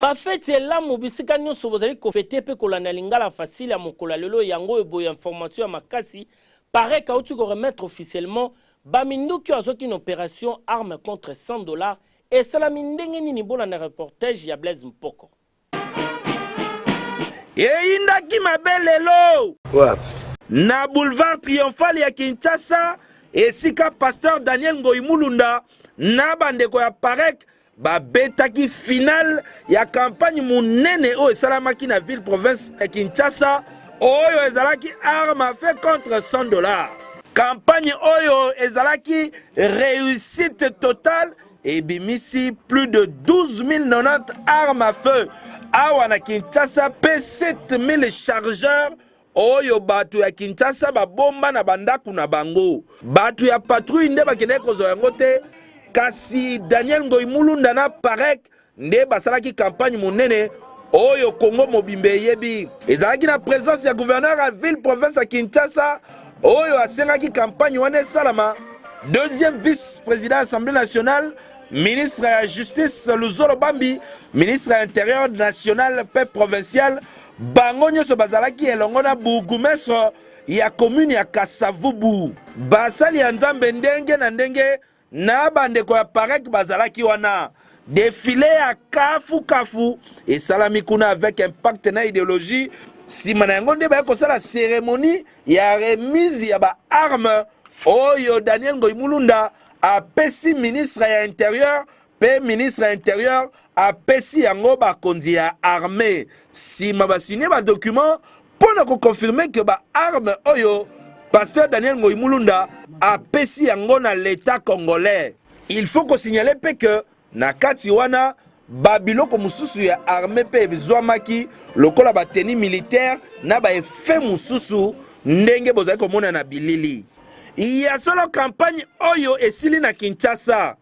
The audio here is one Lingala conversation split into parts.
bafeti elamu bisika nyonso bozali kofete pe kolanda lingala facile ya mokolo lelo yango eboya information ya makasi paraît kauti ko remettre officiellement baminduki azoki une opération arme contre $100 et salami ndenge nini bolanda reportage ya Blaise Mpoko. Indaki mabelelo na boulevard triomphal ya Kinshasa esika pasteur Daniel Ngoyi Mulunda na bandeko ya Parek babetaki final ya campagne munene o esalamaki na ville province ya Kinshasa oyo ezalaki arme à feu contre $100. Campagne oyo ezalaki réussite totale et bimisi plus de 12 090 armes à feu. Awa na Kinshasa pe 7000 chargeurs oyo batu ya Kinshasa babomba na bandaku na bango. Batu ya patrouille nde bakende kozwa yango te kasi Daniel Ngoyi Mulunda na Parek nde basalaki campagne munene oyo Congo mobimbe yebi. Ezalaki na présence ya gouverneur à ville province ya Kinshasa oyo asengaki campagne wana salama. Deuxième vice-président de l'Assemblée nationale, ministre de la Justice Luzolo Bambi, ministre de l'Intérieur national, paix provincial, bango nyonso bazalaki elongo na bourgmestre ya commune ya Kasavubu. Basali ya Nzambe ndenge na ndenge na bandeko ya Parek bazalaki wana. Défilé à kafu et salami kuna avec impact na idéologie. Si manango nde ba ko sala cérémonie ya remise ya ba arme oyo Daniel Ngoyi Mulunda a pesi ministre ya intérieur pe ministre ya intérieur a pesi yango ba konzi ya armée. Si mabasine ba document pour na ko confirmer que ba arme oyo pasteur Daniel Ngoyi Mulunda a pesi yango na l'état congolais. Il faut qu'on signale pe que na kati wana babiloko mususu ya armée pe bizwamaki lokola ba tenue militaire na ba effet mususu ndenge bozali komona na bilili. Ya solo campagne oyo esili na Kinshasa.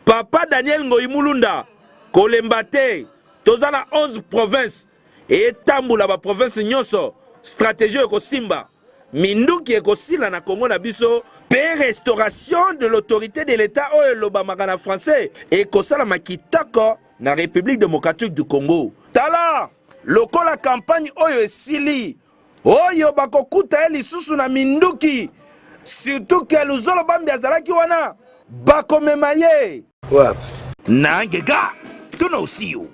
Papa Daniel Ngoyi Mulunda kolemba te tozana 11 provinces et tambula ba province nyonso stratégie ekosimba minduki ekosila na Congo na biso pe restauration de l'autorité de l'État oyo lobamaka na français ekosala makitako na République démocratique du Congo. Tala lokola campagne oyo esili oyo bakokuta lisusu na minduki surtout que Luzolo Bambi azalaki wana bakomema ye. Na ngega tuna usiyo